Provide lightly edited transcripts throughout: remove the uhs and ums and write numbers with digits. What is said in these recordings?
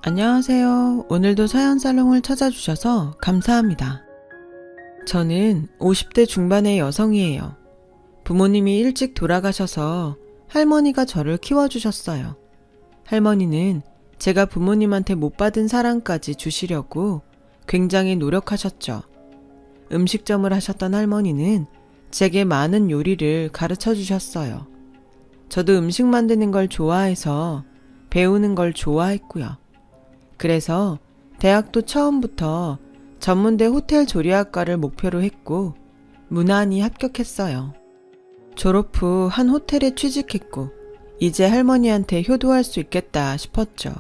안녕하세요. 오늘도 사연살롱을 찾아주셔서 감사합니다. 저는 50대 중반의 여성이에요. 부모님이 일찍 돌아가셔서 할머니가 저를 키워주셨어요. 할머니는 제가 부모님한테 못 받은 사랑까지 주시려고 굉장히 노력하셨죠. 음식점을 하셨던 할머니는 제게 많은 요리를 가르쳐 주셨어요. 저도 음식 만드는 걸 좋아해서 배우는 걸 좋아했고요. 그래서 대학도 처음부터 전문대 호텔 조리학과를 목표로 했고 무난히 합격했어요. 졸업 후 한 호텔에 취직했고 이제 할머니한테 효도할 수 있겠다 싶었죠.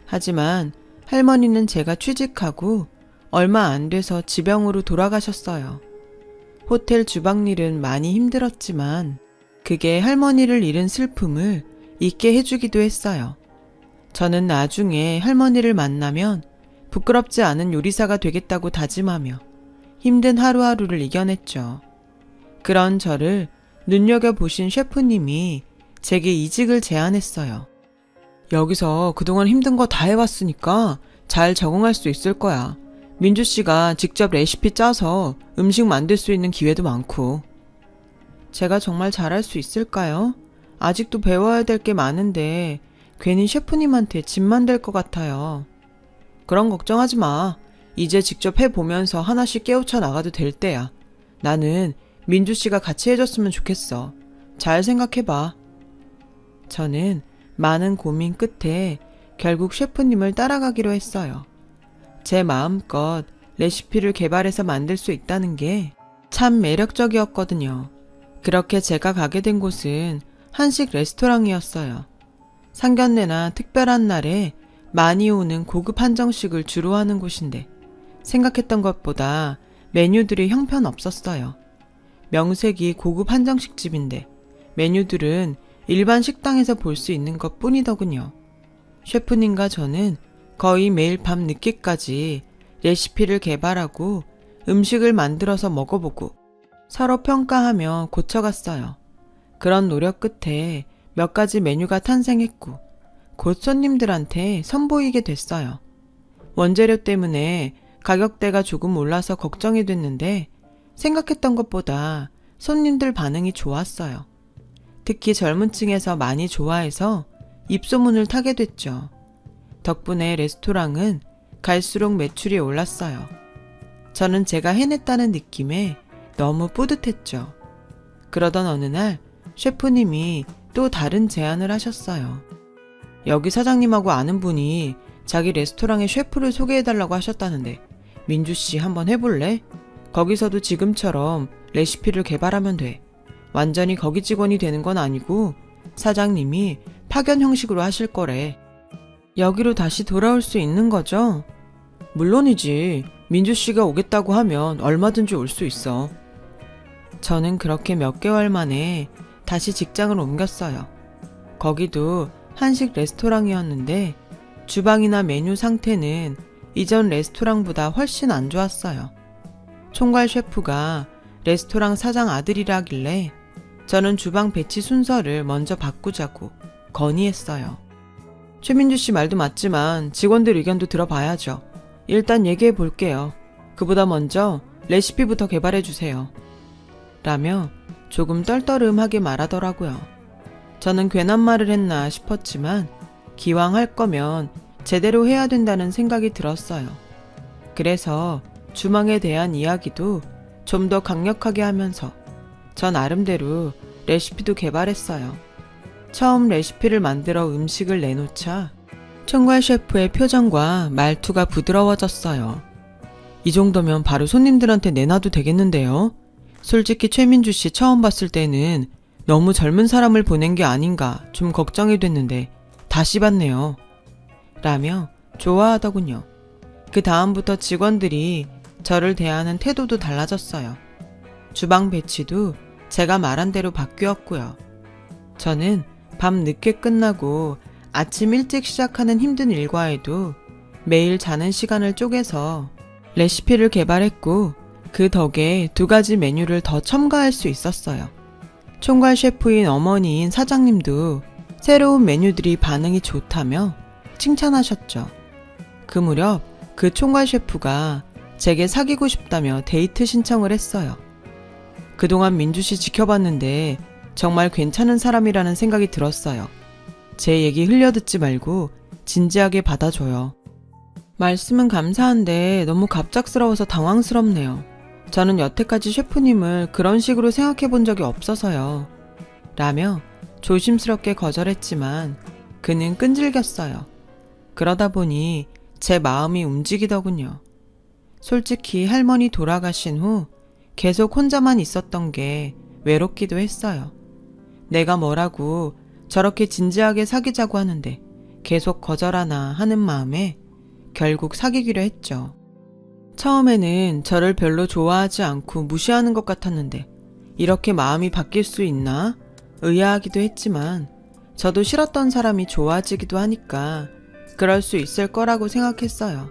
하지만 할머니는 제가 취직하고 얼마 안 돼서 지병으로 돌아가셨어요. 호텔 주방일은 많이 힘들었지만 그게 할머니를 잃은 슬픔을 잊게 해주기도 했어요. 저는 나중에 할머니를 만나면 부끄럽지 않은 요리사가 되겠다고 다짐하며 힘든 하루하루를 이겨냈죠. 그런 저를 눈여겨보신 셰프님이 제게 이직을 제안했어요. 여기서 그동안 힘든 거 다 해왔으니까 잘 적응할 수 있을 거야. 민주 씨가 직접 레시피 짜서 음식 만들 수 있는 기회도 많고. 제가 정말 잘할 수 있을까요? 아직도 배워야 될 게 많은데 괜히 셰프님한테 짐만 될 것 같아요. 그런 걱정하지 마. 이제 직접 해보면서 하나씩 깨우쳐 나가도 될 때야. 나는 민주 씨가 같이 해줬으면 좋겠어. 잘 생각해봐. 저는 많은 고민 끝에 결국 셰프님을 따라가기로 했어요. 제 마음껏 레시피를 개발해서 만들 수 있다는 게 참 매력적이었거든요. 그렇게 제가 가게 된 곳은 한식 레스토랑이었어요. 상견례나 특별한 날에 많이 오는 고급 한정식을 주로 하는 곳인데 생각했던 것보다 메뉴들이 형편없었어요. 명색이 고급 한정식집인데 메뉴들은 일반 식당에서 볼 수 있는 것 뿐이더군요. 셰프님과 저는 거의 매일 밤 늦게까지 레시피를 개발하고 음식을 만들어서 먹어보고 서로 평가하며 고쳐갔어요. 그런 노력 끝에 몇 가지 메뉴가 탄생했고 곧 손님들한테 선보이게 됐어요. 원재료 때문에 가격대가 조금 올라서 걱정이 됐는데 생각했던 것보다 손님들 반응이 좋았어요. 특히 젊은 층에서 많이 좋아해서 입소문을 타게 됐죠. 덕분에 레스토랑은 갈수록 매출이 올랐어요. 저는 제가 해냈다는 느낌에 너무 뿌듯했죠. 그러던 어느 날 셰프님이 또 다른 제안을 하셨어요. 여기 사장님하고 아는 분이 자기 레스토랑에 셰프를 소개해달라고 하셨다는데 민주씨 한번 해볼래? 거기서도 지금처럼 레시피를 개발하면 돼. 완전히 거기 직원이 되는 건 아니고 사장님이 파견 형식으로 하실 거래. 여기로 다시 돌아올 수 있는 거죠? 물론이지. 민주씨가 오겠다고 하면 얼마든지 올 수 있어. 저는 그렇게 몇 개월 만에 다시 직장을 옮겼어요. 거기도 한식 레스토랑이었는데 주방이나 메뉴 상태는 이전 레스토랑보다 훨씬 안 좋았어요. 총괄 셰프가 레스토랑 사장 아들이라길래 저는 주방 배치 순서를 먼저 바꾸자고 건의했어요. 최민주 씨 말도 맞지만 직원들 의견도 들어봐야죠. 일단 얘기해 볼게요. 그보다 먼저 레시피부터 개발해 주세요. 라며 조금 떨떠름하게 말하더라고요. 저는 괜한 말을 했나 싶었지만 기왕 할 거면 제대로 해야 된다는 생각이 들었어요. 그래서 주방에 대한 이야기도 좀 더 강력하게 하면서 저 나름대로 레시피도 개발했어요. 처음 레시피를 만들어 음식을 내놓자 총괄 셰프의 표정과 말투가 부드러워졌어요. 이 정도면 바로 손님들한테 내놔도 되겠는데요? 솔직히 최민주 씨 처음 봤을 때는 너무 젊은 사람을 보낸 게 아닌가 좀 걱정이 됐는데 다시 봤네요. 라며 좋아하더군요. 그 다음부터 직원들이 저를 대하는 태도도 달라졌어요. 주방 배치도 제가 말한 대로 바뀌었고요. 저는 밤 늦게 끝나고 아침 일찍 시작하는 힘든 일과에도 매일 자는 시간을 쪼개서 레시피를 개발했고 그 덕에 2가지 메뉴를 더 첨가할 수 있었어요. 총괄 셰프인 어머니인 사장님도 새로운 메뉴들이 반응이 좋다며 칭찬하셨죠. 그 무렵 그 총괄 셰프가 제게 사귀고 싶다며 데이트 신청을 했어요. 그동안 민주씨 지켜봤는데 정말 괜찮은 사람이라는 생각이 들었어요. 제 얘기 흘려듣지 말고 진지하게 받아줘요. 말씀은 감사한데 너무 갑작스러워서 당황스럽네요. 저는 여태까지 셰프님을 그런 식으로 생각해 본 적이 없어서요. 라며 조심스럽게 거절했지만 그는 끈질겼어요. 그러다 보니 제 마음이 움직이더군요. 솔직히 할머니 돌아가신 후 계속 혼자만 있었던 게 외롭기도 했어요. 내가 뭐라고 저렇게 진지하게 사귀자고 하는데 계속 거절하나 하는 마음에 결국 사귀기로 했죠. 처음에는 저를 별로 좋아하지 않고 무시하는 것 같았는데 이렇게 마음이 바뀔 수 있나 의아하기도 했지만 저도 싫었던 사람이 좋아지기도 하니까 그럴 수 있을 거라고 생각했어요.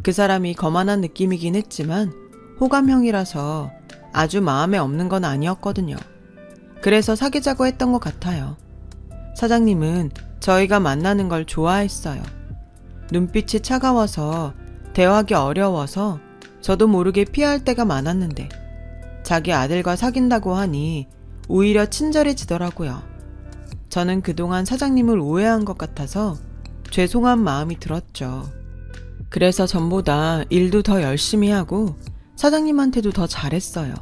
그 사람이 거만한 느낌이긴 했지만 호감형이라서 아주 마음에 없는 건 아니었거든요. 그래서 사귀자고 했던 것 같아요. 사장님은 저희가 만나는 걸 좋아했어요. 눈빛이 차가워서 대화하기 어려워서 저도 모르게 피할 때가 많았는데 자기 아들과 사귄다고 하니 오히려 친절해지더라고요. 저는 그동안 사장님을 오해한 것 같아서 죄송한 마음이 들었죠. 그래서 전보다 일도 더 열심히 하고 사장님한테도 더 잘했어요.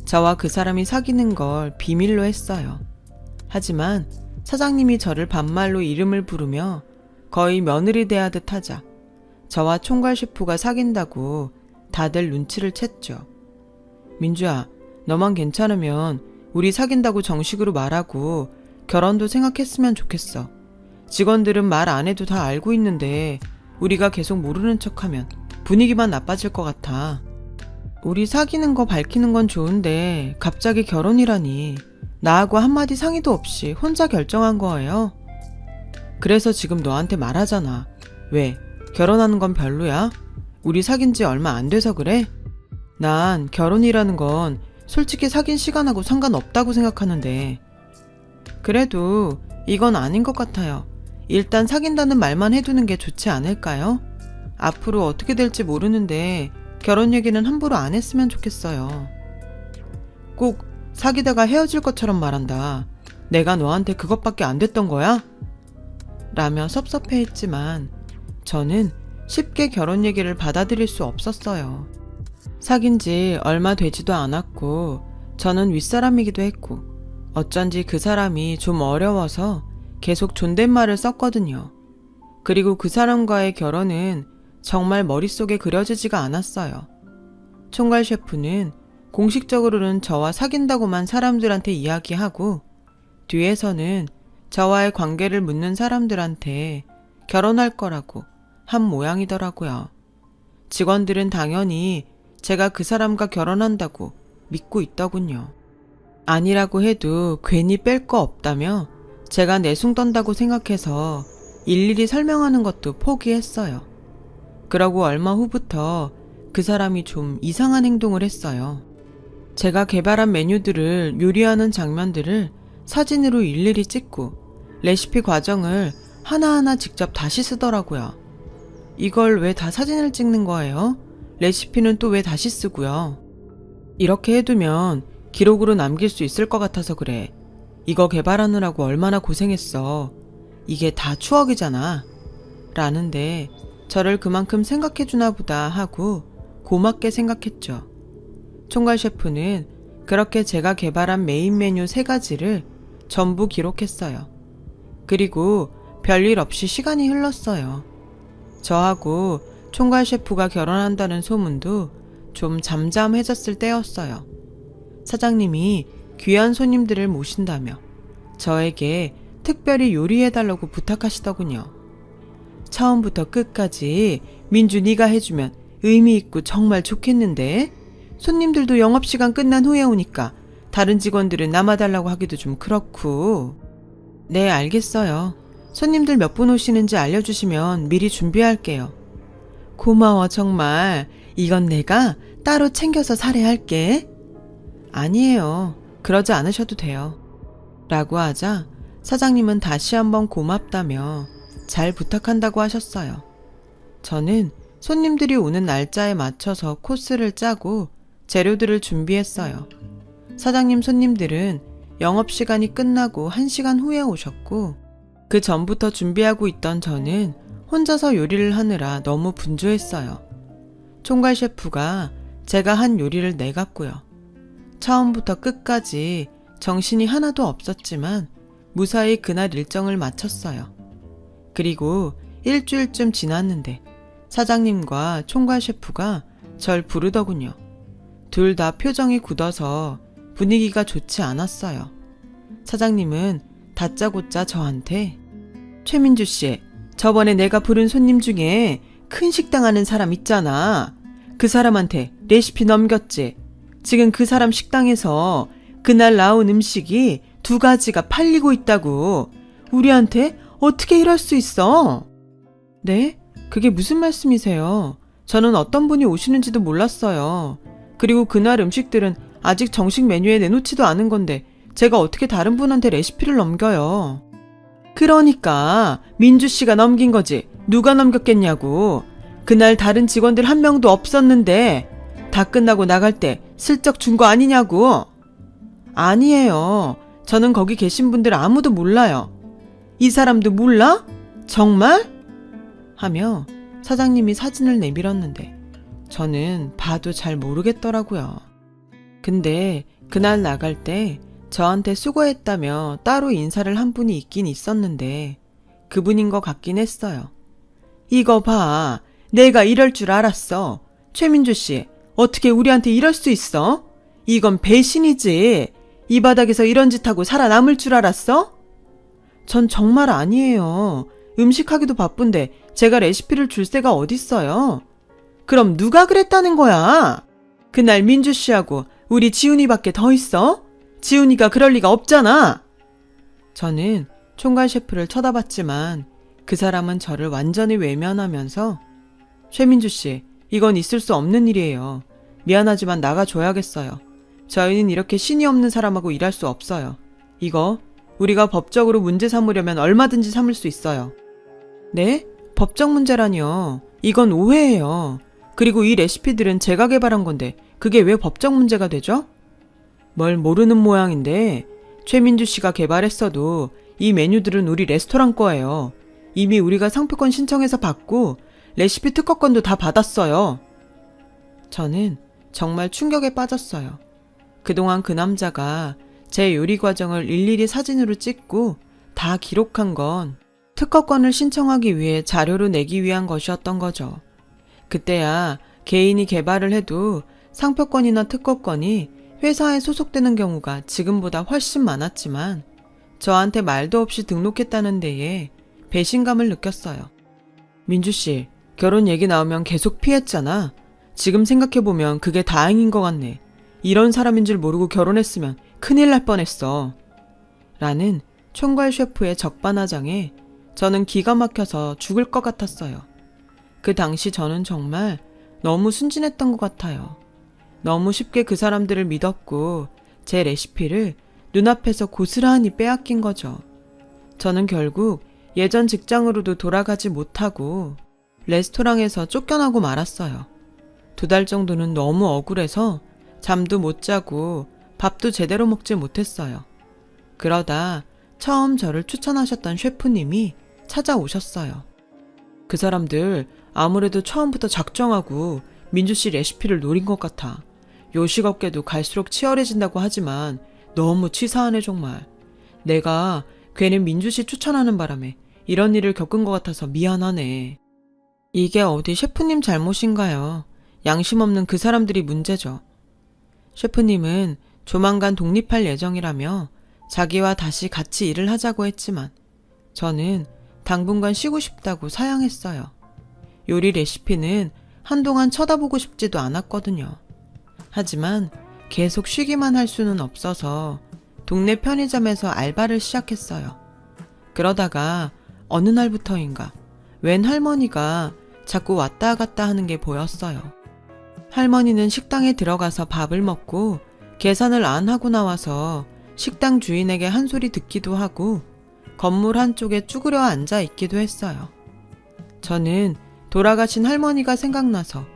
저와 그 사람이 사귀는 걸 비밀로 했어요. 하지만 사장님이 저를 반말로 이름을 부르며 거의 며느리 대하듯 하자 저와 총괄 셰프가 사귄다고 다들 눈치를 챘죠. 민주야, 너만 괜찮으면 우리 사귄다고 정식으로 말하고 결혼도 생각했으면 좋겠어. 직원들은 말 안 해도 다 알고 있는데 우리가 계속 모르는 척하면 분위기만 나빠질 것 같아. 우리 사귀는 거 밝히는 건 좋은데 갑자기 결혼이라니 나하고 한마디 상의도 없이 혼자 결정한 거예요. 그래서 지금 너한테 말하잖아. 왜? 결혼하는 건 별로야? 우리 사귄 지 얼마 안 돼서 그래? 난 결혼이라는 건 솔직히 사귄 시간하고 상관없다고 생각하는데 그래도 이건 아닌 것 같아요. 일단 사귄다는 말만 해두는 게 좋지 않을까요? 앞으로 어떻게 될지 모르는데 결혼 얘기는 함부로 안 했으면 좋겠어요. 꼭 사귀다가 헤어질 것처럼 말한다. 내가 너한테 그것밖에 안 됐던 거야? 라며 섭섭해했지만 저는 쉽게 결혼 얘기를 받아들일 수 없었어요. 사귄 지 얼마 되지도 않았고 저는 윗사람이기도 했고 어쩐지 그 사람이 좀 어려워서 계속 존댓말을 썼거든요. 그리고 그 사람과의 결혼은 정말 머릿속에 그려지지가 않았어요. 총괄 셰프는 공식적으로는 저와 사귄다고만 사람들한테 이야기하고 뒤에서는 저와의 관계를 묻는 사람들한테 결혼할 거라고 한 모양이더라고요. 직원들은 당연히 제가 그 사람과 결혼한다고 믿고 있더군요. 아니라고 해도 괜히 뺄 거 없다며 제가 내숭 떤다고 생각해서 일일이 설명하는 것도 포기했어요. 그러고 얼마 후부터 그 사람이 좀 이상한 행동을 했어요. 제가 개발한 메뉴들을 요리하는 장면들을 사진으로 일일이 찍고 레시피 과정을 하나하나 직접 다시 쓰더라고요. 이걸 왜 다 사진을 찍는 거예요? 레시피는 또 왜 다시 쓰고요? 이렇게 해두면 기록으로 남길 수 있을 것 같아서 그래. 이거 개발하느라고 얼마나 고생했어. 이게 다 추억이잖아. 라는데 저를 그만큼 생각해주나 보다 하고 고맙게 생각했죠. 총괄 셰프는 그렇게 제가 개발한 메인 메뉴 3가지를 전부 기록했어요. 그리고 별일 없이 시간이 흘렀어요. 저하고 총괄 셰프가 결혼한다는 소문도 좀 잠잠해졌을 때였어요. 사장님이 귀한 손님들을 모신다며 저에게 특별히 요리해달라고 부탁하시더군요. 처음부터 끝까지 민주 네가 해주면 의미 있고 정말 좋겠는데 손님들도 영업시간 끝난 후에 오니까 다른 직원들은 남아달라고 하기도 좀 그렇고. 네, 알겠어요. 손님들 몇 분 오시는지 알려주시면 미리 준비할게요. 고마워 정말. 이건 내가 따로 챙겨서 사례할게. 아니에요. 그러지 않으셔도 돼요. 라고 하자 사장님은 다시 한번 고맙다며 잘 부탁한다고 하셨어요. 저는 손님들이 오는 날짜에 맞춰서 코스를 짜고 재료들을 준비했어요. 사장님 손님들은 영업시간이 끝나고 1시간 후에 오셨고, 그 전부터 준비하고 있던 저는 혼자서 요리를 하느라 너무 분주했어요. 총괄 셰프가 제가 한 요리를 내갔고요. 처음부터 끝까지 정신이 하나도 없었지만 무사히 그날 일정을 마쳤어요. 그리고 일주일쯤 지났는데 사장님과 총괄 셰프가 절 부르더군요. 둘 다 표정이 굳어서 분위기가 좋지 않았어요. 사장님은 다짜고짜 저한테 최민주 씨, 저번에 내가 부른 손님 중에 큰 식당 하는 사람 있잖아. 그 사람한테 레시피 넘겼지. 지금 그 사람 식당에서 그날 나온 음식이 2가지가 팔리고 있다고. 우리한테 어떻게 이럴 수 있어? 네? 그게 무슨 말씀이세요? 저는 어떤 분이 오시는지도 몰랐어요. 그리고 그날 음식들은 아직 정식 메뉴에 내놓지도 않은 건데 제가 어떻게 다른 분한테 레시피를 넘겨요? 그러니까 민주 씨가 넘긴 거지. 누가 넘겼겠냐고. 그날 다른 직원들 한 명도 없었는데 다 끝나고 나갈 때 슬쩍 준 거 아니냐고. 아니에요. 저는 거기 계신 분들 아무도 몰라요. 이 사람도 몰라? 정말? 하며 사장님이 사진을 내밀었는데 저는 봐도 잘 모르겠더라고요. 근데 그날 나갈 때 저한테 수고했다며 따로 인사를 한 분이 있긴 있었는데 그분인 것 같긴 했어요. 이거 봐. 내가 이럴 줄 알았어. 최민주 씨, 어떻게 우리한테 이럴 수 있어? 이건 배신이지. 이 바닥에서 이런 짓 하고 살아남을 줄 알았어? 전 정말 아니에요. 음식하기도 바쁜데 제가 레시피를 줄 새가 어딨어요. 그럼 누가 그랬다는 거야? 그날 민주 씨하고 우리 지훈이밖에 더 있어? 지훈이가 그럴 리가 없잖아. 저는 총괄 셰프를 쳐다봤지만 그 사람은 저를 완전히 외면하면서 최민주 씨, 이건 있을 수 없는 일이에요. 미안하지만 나가줘야겠어요. 저희는 이렇게 신이 없는 사람하고 일할 수 없어요. 이거 우리가 법적으로 문제 삼으려면 얼마든지 삼을 수 있어요. 네? 법적 문제라니요. 이건 오해예요. 그리고 이 레시피들은 제가 개발한 건데 그게 왜 법적 문제가 되죠? 뭘 모르는 모양인데 최민주 씨가 개발했어도 이 메뉴들은 우리 레스토랑 거예요. 이미 우리가 상표권 신청해서 받고 레시피 특허권도 다 받았어요. 저는 정말 충격에 빠졌어요. 그동안 그 남자가 제 요리 과정을 일일이 사진으로 찍고 다 기록한 건 특허권을 신청하기 위해 자료로 내기 위한 것이었던 거죠. 그때야 개인이 개발을 해도 상표권이나 특허권이 회사에 소속되는 경우가 지금보다 훨씬 많았지만 저한테 말도 없이 등록했다는 데에 배신감을 느꼈어요. 민주씨, 결혼 얘기 나오면 계속 피했잖아. 지금 생각해보면 그게 다행인 것 같네. 이런 사람인 줄 모르고 결혼했으면 큰일 날 뻔했어. 라는 총괄 셰프의 적반하장에 저는 기가 막혀서 죽을 것 같았어요. 그 당시 저는 정말 너무 순진했던 것 같아요. 너무 쉽게 그 사람들을 믿었고 제 레시피를 눈앞에서 고스란히 빼앗긴 거죠. 저는 결국 예전 직장으로도 돌아가지 못하고 레스토랑에서 쫓겨나고 말았어요. 2달 정도는 너무 억울해서 잠도 못 자고 밥도 제대로 먹지 못했어요. 그러다 처음 저를 추천하셨던 셰프님이 찾아오셨어요. 그 사람들 아무래도 처음부터 작정하고 민주씨 레시피를 노린 것 같아. 요식업계도 갈수록 치열해진다고 하지만 너무 치사하네 정말. 내가 괜히 민주씨 추천하는 바람에 이런 일을 겪은 것 같아서 미안하네. 이게 어디 셰프님 잘못인가요? 양심 없는 그 사람들이 문제죠. 셰프님은 조만간 독립할 예정이라며 자기와 다시 같이 일을 하자고 했지만 저는 당분간 쉬고 싶다고 사양했어요. 요리 레시피는 한동안 쳐다보고 싶지도 않았거든요. 하지만 계속 쉬기만 할 수는 없어서 동네 편의점에서 알바를 시작했어요. 그러다가 어느 날부터인가 웬 할머니가 자꾸 왔다 갔다 하는 게 보였어요. 할머니는 식당에 들어가서 밥을 먹고 계산을 안 하고 나와서 식당 주인에게 한 소리 듣기도 하고 건물 한쪽에 쭈그려 앉아 있기도 했어요. 저는 돌아가신 할머니가 생각나서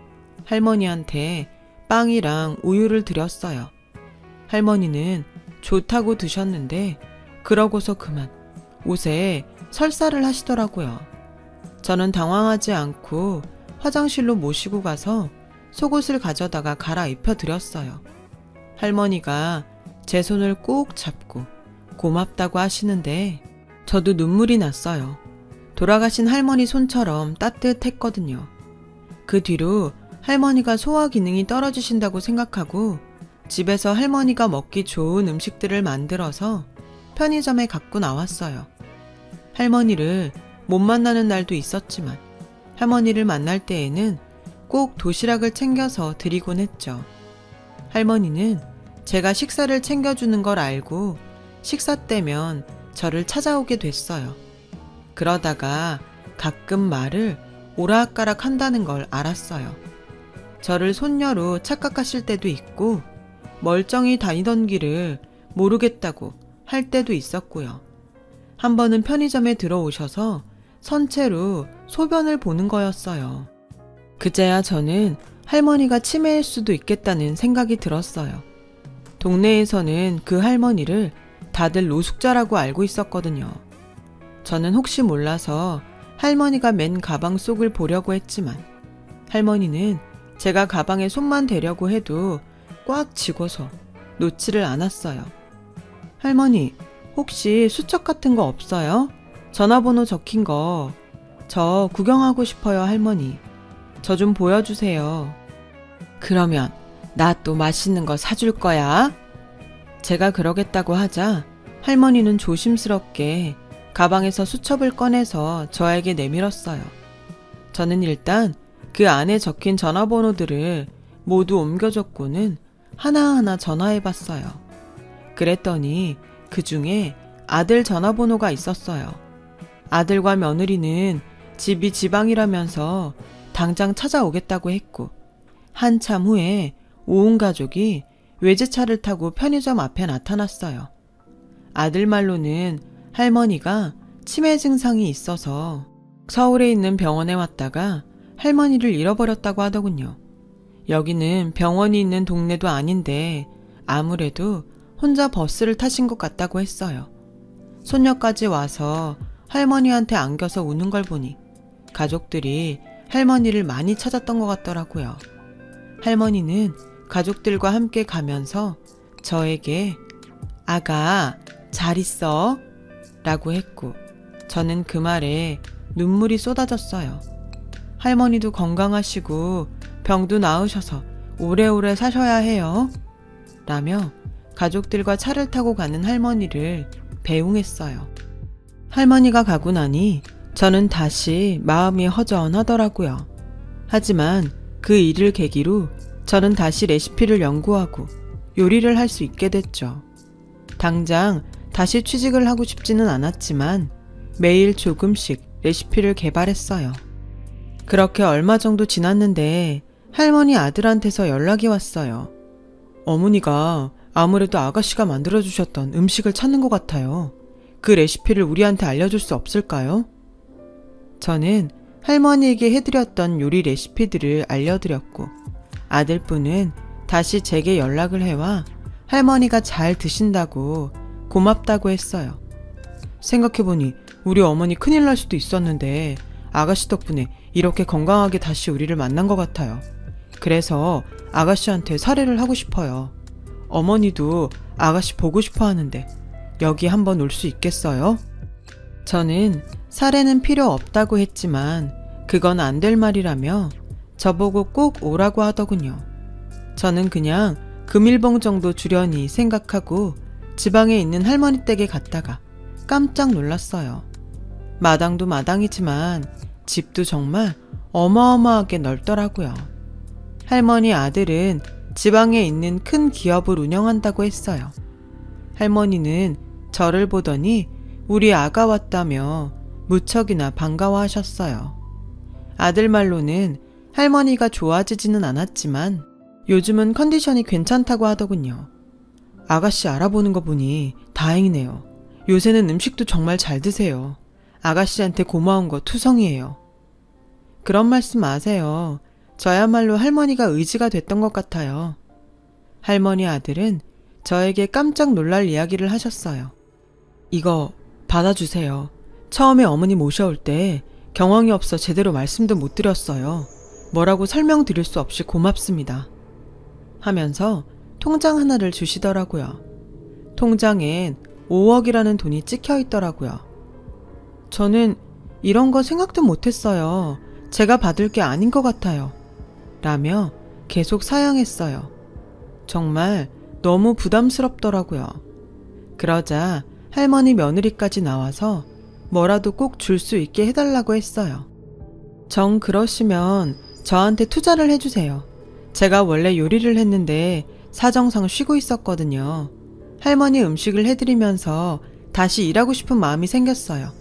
할머니한테 빵이랑 우유를 드렸어요. 할머니는 좋다고 드셨는데 그러고서 그만 옷에 설사를 하시더라고요. 저는 당황하지 않고 화장실로 모시고 가서 속옷을 가져다가 갈아입혀 드렸어요. 할머니가 제 손을 꼭 잡고 고맙다고 하시는데 저도 눈물이 났어요. 돌아가신 할머니 손처럼 따뜻했거든요. 그 뒤로 할머니가 소화 기능이 떨어지신다고 생각하고 집에서 할머니가 먹기 좋은 음식들을 만들어서 편의점에 갖고 나왔어요. 할머니를 못 만나는 날도 있었지만 할머니를 만날 때에는 꼭 도시락을 챙겨서 드리곤 했죠. 할머니는 제가 식사를 챙겨주는 걸 알고 식사 때면 저를 찾아오게 됐어요. 그러다가 가끔 말을 오락가락 한다는 걸 알았어요. 저를 손녀로 착각하실 때도 있고 멀쩡히 다니던 길을 모르겠다고 할 때도 있었고요. 한 번은 편의점에 들어오셔서 선체로 소변을 보는 거였어요. 그제야 저는 할머니가 치매일 수도 있겠다는 생각이 들었어요. 동네에서는 그 할머니를 다들 노숙자라고 알고 있었거든요. 저는 혹시 몰라서 할머니가 맨 가방 속을 보려고 했지만 할머니는 제가 가방에 손만 대려고 해도 꽉 쥐고서 놓지를 않았어요. 할머니, 혹시 수첩 같은 거 없어요? 전화번호 적힌 거. 저 구경하고 싶어요, 할머니. 저 좀 보여주세요. 그러면 나 또 맛있는 거 사줄 거야? 제가 그러겠다고 하자 할머니는 조심스럽게 가방에서 수첩을 꺼내서 저에게 내밀었어요. 저는 일단 그 안에 적힌 전화번호들을 모두 옮겨줬고는 하나하나 전화해봤어요. 그랬더니 그 중에 아들 전화번호가 있었어요. 아들과 며느리는 집이 지방이라면서 당장 찾아오겠다고 했고 한참 후에 온 가족이 외제차를 타고 편의점 앞에 나타났어요. 아들 말로는 할머니가 치매 증상이 있어서 서울에 있는 병원에 왔다가 할머니를 잃어버렸다고 하더군요. 여기는 병원이 있는 동네도 아닌데 아무래도 혼자 버스를 타신 것 같다고 했어요. 손녀까지 와서 할머니한테 안겨서 우는 걸 보니 가족들이 할머니를 많이 찾았던 것 같더라고요. 할머니는 가족들과 함께 가면서 저에게 아가 잘 있어 라고 했고 저는 그 말에 눈물이 쏟아졌어요. 할머니도 건강하시고 병도 나으셔서 오래오래 사셔야 해요 라며 가족들과 차를 타고 가는 할머니를 배웅했어요. 할머니가 가고 나니 저는 다시 마음이 허전하더라고요. 하지만 그 일을 계기로 저는 다시 레시피를 연구하고 요리를 할 수 있게 됐죠. 당장 다시 취직을 하고 싶지는 않았지만 매일 조금씩 레시피를 개발했어요. 그렇게 얼마 정도 지났는데 할머니 아들한테서 연락이 왔어요. 어머니가 아무래도 아가씨가 만들어주셨던 음식을 찾는 것 같아요. 그 레시피를 우리한테 알려줄 수 없을까요? 저는 할머니에게 해드렸던 요리 레시피들을 알려드렸고 아들분은 다시 제게 연락을 해와 할머니가 잘 드신다고 고맙다고 했어요. 생각해보니 우리 어머니 큰일 날 수도 있었는데 아가씨 덕분에 이렇게 건강하게 다시 우리를 만난 것 같아요. 그래서 아가씨한테 사례를 하고 싶어요. 어머니도 아가씨 보고 싶어 하는데 여기 한번 올 수 있겠어요? 저는 사례는 필요 없다고 했지만 그건 안 될 말이라며 저보고 꼭 오라고 하더군요. 저는 그냥 금일봉 정도 주려니 생각하고 지방에 있는 할머니 댁에 갔다가 깜짝 놀랐어요. 마당도 마당이지만 집도 정말 어마어마하게 넓더라고요. 할머니 아들은 지방에 있는 큰 기업을 운영한다고 했어요. 할머니는 저를 보더니 우리 아가 왔다며 무척이나 반가워하셨어요. 아들 말로는 할머니가 좋아지지는 않았지만 요즘은 컨디션이 괜찮다고 하더군요. 아가씨 알아보는 거 보니 다행이네요. 요새는 음식도 정말 잘 드세요. 아가씨한테 고마운 거 투성이에요. 그런 말씀 마세요. 저야말로 할머니가 의지가 됐던 것 같아요. 할머니 아들은 저에게 깜짝 놀랄 이야기를 하셨어요. 이거 받아주세요. 처음에 어머니 모셔올 때 경황이 없어 제대로 말씀도 못 드렸어요. 뭐라고 설명드릴 수 없이 고맙습니다. 하면서 통장 하나를 주시더라고요. 통장엔 5억이라는 돈이 찍혀 있더라고요. 저는 이런 거 생각도 못했어요. 제가 받을 게 아닌 것 같아요. 라며 계속 사양했어요. 정말 너무 부담스럽더라고요. 그러자 할머니 며느리까지 나와서 뭐라도 꼭 줄 수 있게 해달라고 했어요. 정 그러시면 저한테 투자를 해주세요. 제가 원래 요리를 했는데 사정상 쉬고 있었거든요. 할머니 음식을 해드리면서 다시 일하고 싶은 마음이 생겼어요.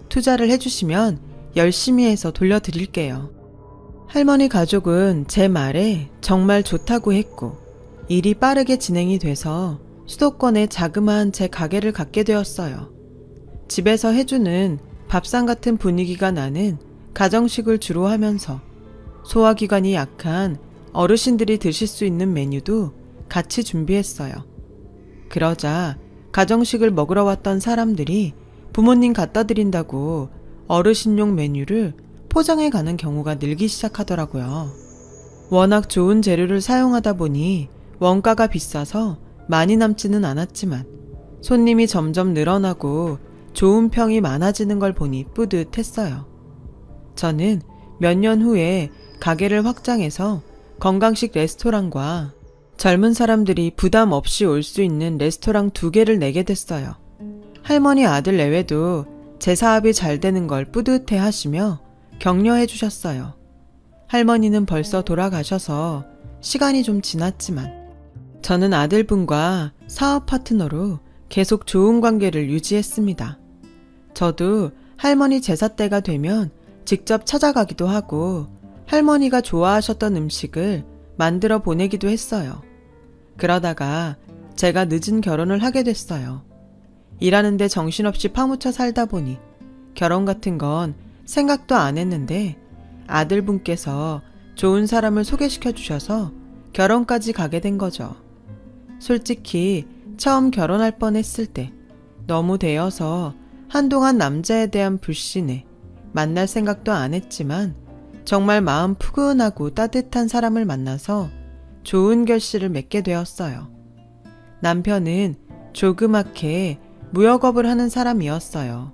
투자를 해주시면 열심히 해서 돌려드릴게요. 할머니 가족은 제 말에 정말 좋다고 했고 일이 빠르게 진행이 돼서 수도권에 자그마한 제 가게를 갖게 되었어요. 집에서 해주는 밥상 같은 분위기가 나는 가정식을 주로 하면서 소화기관이 약한 어르신들이 드실 수 있는 메뉴도 같이 준비했어요. 그러자 가정식을 먹으러 왔던 사람들이 부모님 갖다 드린다고 어르신용 메뉴를 포장해 가는 경우가 늘기 시작하더라고요. 워낙 좋은 재료를 사용하다 보니 원가가 비싸서 많이 남지는 않았지만 손님이 점점 늘어나고 좋은 평이 많아지는 걸 보니 뿌듯했어요. 저는 몇 년 후에 가게를 확장해서 건강식 레스토랑과 젊은 사람들이 부담 없이 올 수 있는 레스토랑 2개를 내게 됐어요. 할머니 아들 내외도 제 사업이 잘 되는 걸 뿌듯해 하시며 격려해 주셨어요. 할머니는 벌써 돌아가셔서 시간이 좀 지났지만 저는 아들분과 사업 파트너로 계속 좋은 관계를 유지했습니다. 저도 할머니 제사 때가 되면 직접 찾아가기도 하고 할머니가 좋아하셨던 음식을 만들어 보내기도 했어요. 그러다가 제가 늦은 결혼을 하게 됐어요. 일하는데 정신없이 파묻혀 살다 보니 결혼 같은 건 생각도 안 했는데 아들분께서 좋은 사람을 소개시켜 주셔서 결혼까지 가게 된 거죠. 솔직히 처음 결혼할 뻔했을 때 너무 대여서 한동안 남자에 대한 불신에 만날 생각도 안 했지만 정말 마음 푸근하고 따뜻한 사람을 만나서 좋은 결실을 맺게 되었어요. 남편은 조그맣게 무역업을 하는 사람이었어요.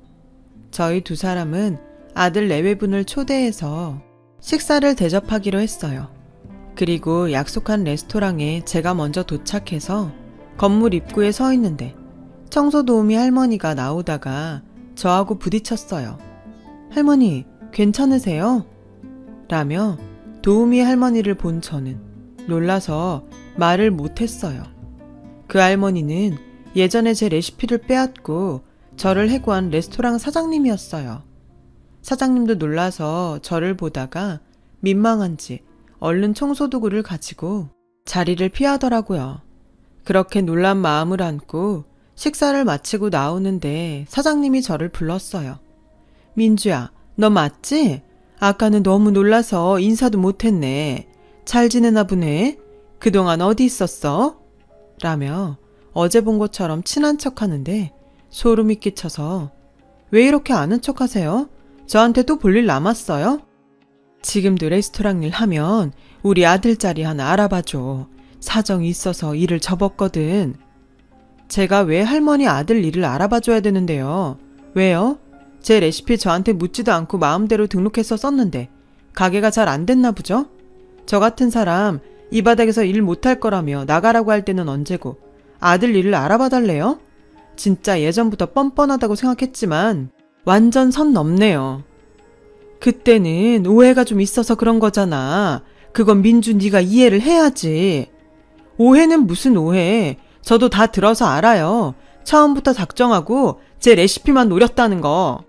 저희 2사람은 아들 내외분을 초대해서 식사를 대접하기로 했어요. 그리고 약속한 레스토랑에 제가 먼저 도착해서 건물 입구에 서 있는데 청소 도우미 할머니가 나오다가 저하고 부딪혔어요. 할머니, 괜찮으세요? 라며 도우미 할머니를 본 저는 놀라서 말을 못했어요. 그 할머니는 예전에 제 레시피를 빼앗고 저를 해고한 레스토랑 사장님이었어요. 사장님도 놀라서 저를 보다가 민망한지 얼른 청소도구를 가지고 자리를 피하더라고요. 그렇게 놀란 마음을 안고 식사를 마치고 나오는데 사장님이 저를 불렀어요. 민주야, 너 맞지? 아까는 너무 놀라서 인사도 못했네. 잘 지내나 보네. 그동안 어디 있었어? 라며 어제 본 것처럼 친한 척하는데 소름이 끼쳐서 왜 이렇게 아는 척하세요? 저한테 또 볼 일 남았어요? 지금도 레스토랑 일 하면 우리 아들 자리 하나 알아봐줘. 사정이 있어서 일을 접었거든. 제가 왜 할머니 아들 일을 알아봐줘야 되는데요? 왜요? 제 레시피 저한테 묻지도 않고 마음대로 등록해서 썼는데 가게가 잘 안 됐나 보죠? 저 같은 사람 이 바닥에서 일 못할 거라며 나가라고 할 때는 언제고 아들 일을 알아봐 달래요? 진짜 예전부터 뻔뻔하다고 생각했지만 완전 선 넘네요. 그때는 오해가 좀 있어서 그런 거잖아. 그건 민주 네가 이해를 해야지. 오해는 무슨 오해. 저도 다 들어서 알아요. 처음부터 작정하고 제 레시피만 노렸다는 거.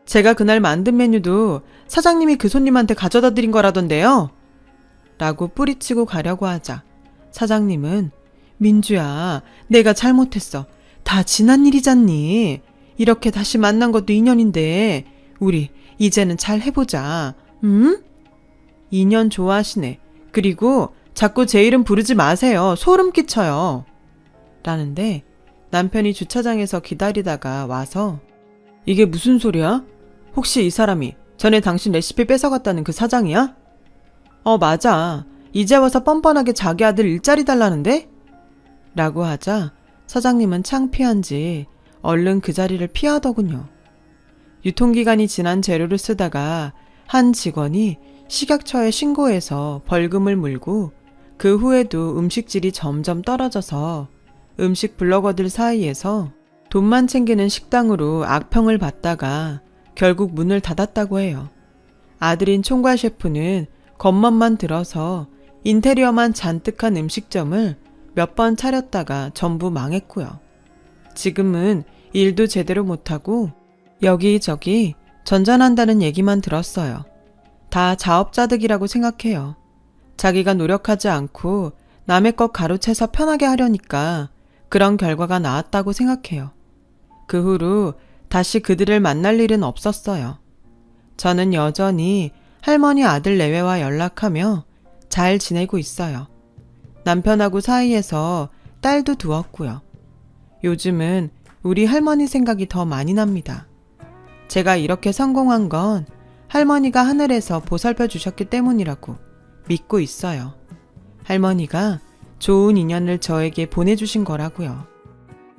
제가 그날 만든 메뉴도 사장님이 그 손님한테 가져다 드린 거라던데요. 라고 뿌리치고 가려고 하자 사장님은 민주야, 내가 잘못했어. 다 지난 일이잖니. 이렇게 다시 만난 것도 인연인데 우리 이제는 잘 해보자. 응? 인연 좋아하시네. 그리고 자꾸 제 이름 부르지 마세요. 소름 끼쳐요. 라는데 남편이 주차장에서 기다리다가 와서 이게 무슨 소리야? 혹시 이 사람이 전에 당신 레시피 뺏어갔다는 그 사장이야? 맞아. 이제 와서 뻔뻔하게 자기 아들 일자리 달라는데? 라고 하자 사장님은 창피한지 얼른 그 자리를 피하더군요. 유통기간이 지난 재료를 쓰다가 한 직원이 식약처에 신고해서 벌금을 물고 그 후에도 음식질이 점점 떨어져서 음식 블로거들 사이에서 돈만 챙기는 식당으로 악평을 받다가 결국 문을 닫았다고 해요. 아들인 총괄 셰프는 겉멋만 들어서 인테리어만 잔뜩한 음식점을 몇 번 차렸다가 전부 망했고요. 지금은 일도 제대로 못하고 여기저기 전전한다는 얘기만 들었어요. 다 자업자득이라고 생각해요. 자기가 노력하지 않고 남의 것 가로채서 편하게 하려니까 그런 결과가 나왔다고 생각해요. 그 후로 다시 그들을 만날 일은 없었어요. 저는 여전히 할머니 아들 내외와 연락하며 잘 지내고 있어요. 남편하고 사이에서 딸도 두었고요. 요즘은 우리 할머니 생각이 더 많이 납니다. 제가 이렇게 성공한 건 할머니가 하늘에서 보살펴 주셨기 때문이라고 믿고 있어요. 할머니가 좋은 인연을 저에게 보내주신 거라고요.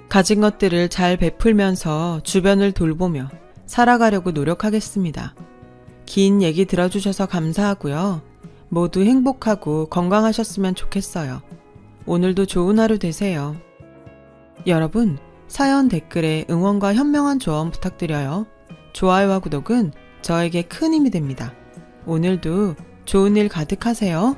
가진 것들을 잘 베풀면서 주변을 돌보며 살아가려고 노력하겠습니다. 긴 얘기 들어주셔서 감사하고요. 모두 행복하고 건강하셨으면 좋겠어요. 오늘도 좋은 하루 되세요. 여러분, 사연 댓글에 응원과 현명한 조언 부탁드려요. 좋아요와 구독은 저에게 큰 힘이 됩니다. 오늘도 좋은 일 가득하세요.